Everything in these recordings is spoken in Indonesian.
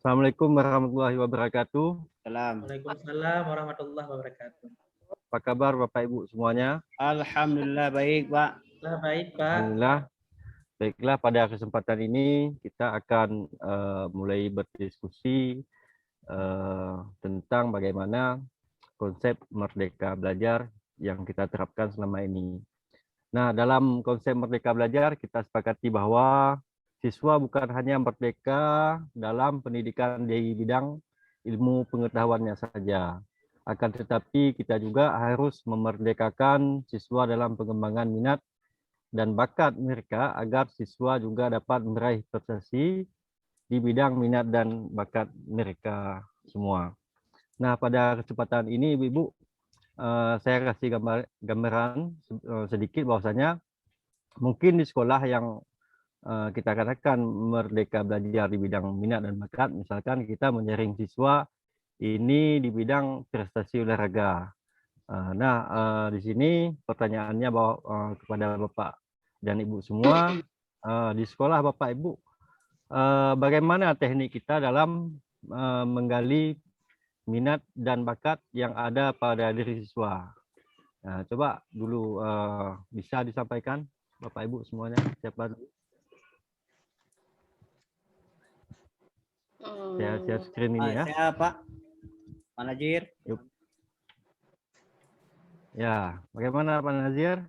Assalamualaikum warahmatullahi wabarakatuh. Salam. Waalaikumsalam warahmatullahi wabarakatuh. Apa kabar Bapak Ibu semuanya? Alhamdulillah baik, Pak. Baik, Pak. Alhamdulillah. Baiklah, pada kesempatan ini kita akan mulai berdiskusi tentang bagaimana konsep merdeka belajar yang kita terapkan selama ini. Nah, dalam konsep merdeka belajar kita sepakati bahwa siswa bukan hanya merdeka dalam pendidikan di bidang ilmu pengetahuannya saja. Akan tetapi kita juga harus memerdekakan siswa dalam pengembangan minat dan bakat mereka agar siswa juga dapat meraih prestasi di bidang minat dan bakat mereka semua. Nah, pada kesempatan ini Ibu, saya kasih gambaran sedikit bahwasanya mungkin di sekolah yang kita katakan merdeka belajar di bidang minat dan bakat, misalkan kita menjaring siswa ini di bidang prestasi olahraga. Nah, di sini pertanyaannya bahwa kepada Bapak dan Ibu semua, di sekolah Bapak Ibu, bagaimana teknik kita dalam menggali minat dan bakat yang ada pada diri siswa? Nah, coba dulu bisa disampaikan Bapak Ibu semuanya. Siapa dulu? Saya share screen ini ya. Saya Pak Najir. Ya, bagaimana Pak Nazir?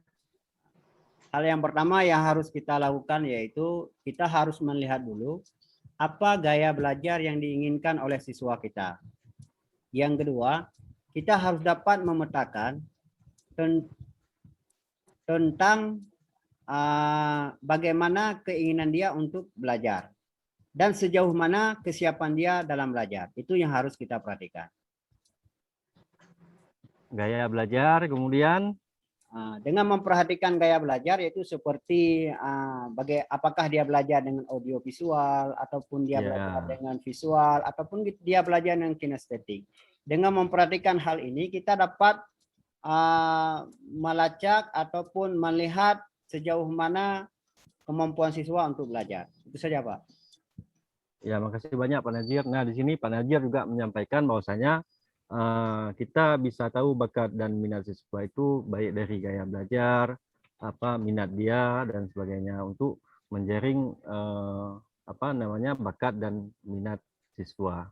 Hal yang pertama yang harus kita lakukan yaitu kita harus melihat dulu apa gaya belajar yang diinginkan oleh siswa kita. Yang kedua, kita harus dapat memetakan tentang bagaimana keinginan dia untuk belajar dan sejauh mana kesiapan dia dalam belajar. Itu yang harus kita perhatikan. Gaya belajar, kemudian dengan memperhatikan gaya belajar yaitu seperti apakah dia belajar dengan audio visual ataupun dia belajar dengan visual ataupun dia belajar dengan kinestetik. Dengan memperhatikan hal ini kita dapat melacak ataupun melihat sejauh mana kemampuan siswa untuk belajar. Itu saja, Pak. Ya, makasih banyak Pak Nazir. Nah, di sini Pak Nazir juga menyampaikan bahwasanya kita bisa tahu bakat dan minat siswa itu baik dari gaya belajar, minat dia dan sebagainya untuk menjaring bakat dan minat siswa.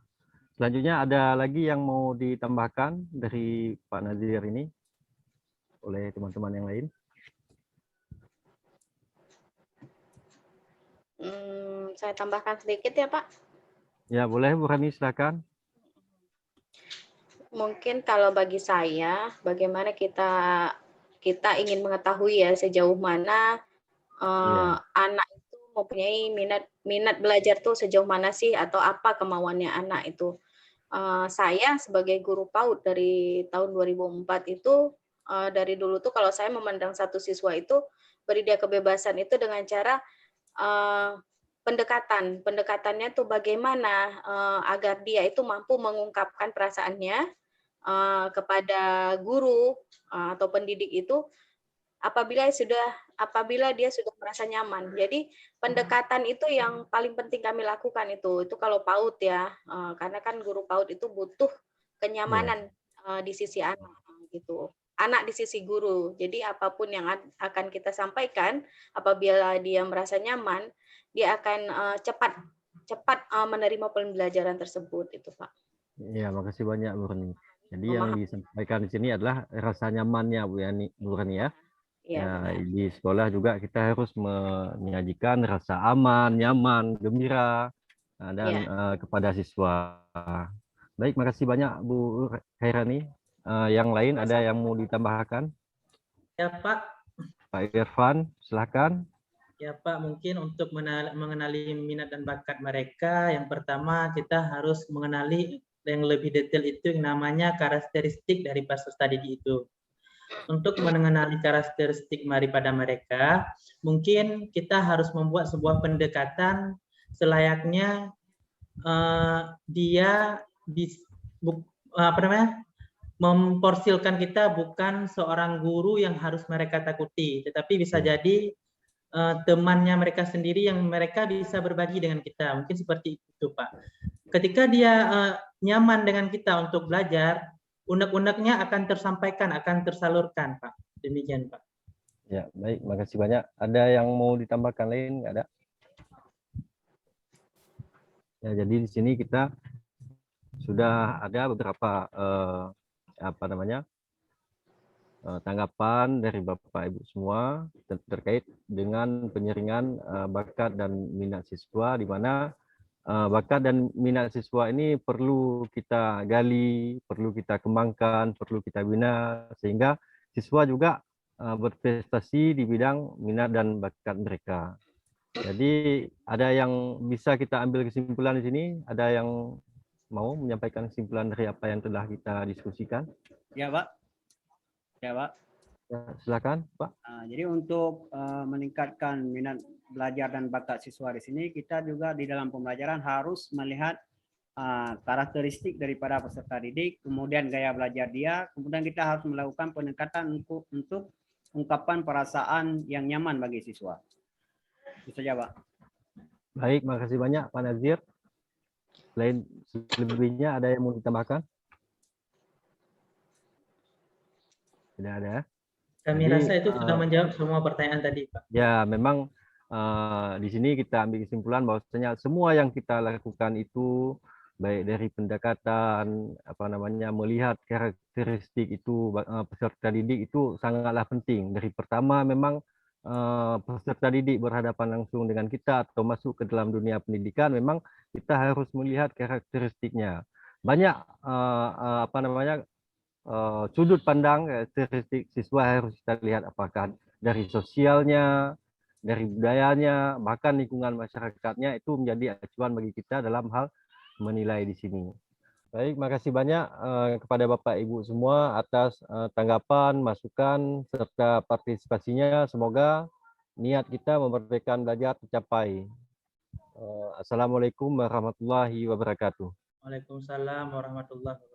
Selanjutnya ada lagi yang mau ditambahkan dari Pak Nazir ini oleh teman-teman yang lain? Saya tambahkan sedikit ya Pak. Ya boleh Bu Rani, silakan. Mungkin kalau bagi saya, bagaimana kita ingin mengetahui ya sejauh mana anak itu mempunyai minat belajar tuh sejauh mana sih atau apa kemauannya anak itu. Saya sebagai guru PAUD dari tahun 2004 itu dari dulu tuh kalau saya memandang satu siswa itu beri dia kebebasan itu dengan cara pendekatannya tuh bagaimana agar dia itu mampu mengungkapkan perasaannya kepada guru atau pendidik itu apabila dia sudah merasa nyaman. Jadi pendekatan itu yang paling penting kami lakukan itu kalau PAUD ya, karena kan guru PAUD itu butuh kenyamanan di sisi anak gitu. Anak di sisi guru. Jadi apapun yang akan kita sampaikan, apabila dia merasa nyaman, dia akan cepat menerima pembelajaran tersebut itu Pak. Ya, makasih banyak Bu Rani. Jadi yang disampaikan di sini adalah rasa nyamannya Bu Rani ya. Ya, di sekolah juga kita harus menyajikan rasa aman, nyaman, gembira dan kepada siswa. Baik, makasih banyak Bu Hairani. Yang lain ada yang mau ditambahkan? Ya Pak. Pak Irfan, silakan. Ya Pak, mungkin untuk mengenali minat dan bakat mereka, yang pertama kita harus mengenali yang lebih detail itu yang namanya karakteristik dari peserta didik itu. Untuk mengenali karakteristik daripada mereka, mungkin kita harus membuat sebuah pendekatan selayaknya dia memporsilkan kita bukan seorang guru yang harus mereka takuti, tetapi bisa jadi temannya mereka sendiri yang mereka bisa berbagi dengan kita. Mungkin seperti itu Pak. ketika dia nyaman dengan kita untuk belajar, unek-uneknya akan tersampaikan, akan tersalurkan, Pak. Demikian, Pak. Ya, baik. Makasih banyak. Ada yang mau ditambahkan lain? Nggak ada? Ya, jadi di sini kita sudah ada beberapa tanggapan dari Bapak Ibu semua terkait dengan penyaringan bakat dan minat siswa, di mana bakat dan minat siswa ini perlu kita gali, perlu kita kembangkan, perlu kita bina, sehingga siswa juga berprestasi di bidang minat dan bakat mereka. Jadi ada yang bisa kita ambil kesimpulan di sini? Ada yang mau menyampaikan kesimpulan dari apa yang telah kita diskusikan? Ya, Pak. Ya, Pak. Ya, silakan, Pak. Jadi untuk meningkatkan minat belajar dan bakat siswa di sini, kita juga di dalam pembelajaran harus melihat karakteristik daripada peserta didik, kemudian gaya belajar dia, kemudian kita harus melakukan pendekatan untuk ungkapan perasaan yang nyaman bagi siswa. Itu saja, Pak. Baik, makasih banyak Pak Nazir. Selain selebihnya ada yang mau ditambahkan? Tidak ada. Kami Jadi, rasa itu sudah menjawab semua pertanyaan tadi, Pak. Ya, memang di sini kita ambil kesimpulan bahwasanya semua yang kita lakukan itu baik dari pendekatan melihat karakteristik itu peserta didik itu sangatlah penting. Dari pertama memang peserta didik berhadapan langsung dengan kita atau masuk ke dalam dunia pendidikan, memang kita harus melihat karakteristiknya. Banyak sudut pandang karakteristik siswa harus kita lihat, apakah dari sosialnya, dari budayanya, bahkan lingkungan masyarakatnya, itu menjadi acuan bagi kita dalam hal menilai di sini. Baik, makasih banyak kepada Bapak Ibu semua atas tanggapan, masukan, serta partisipasinya. Semoga niat kita memerdekakan belajar tercapai. Assalamualaikum warahmatullahi wabarakatuh. Waalaikumsalam warahmatullahi wabarakatuh.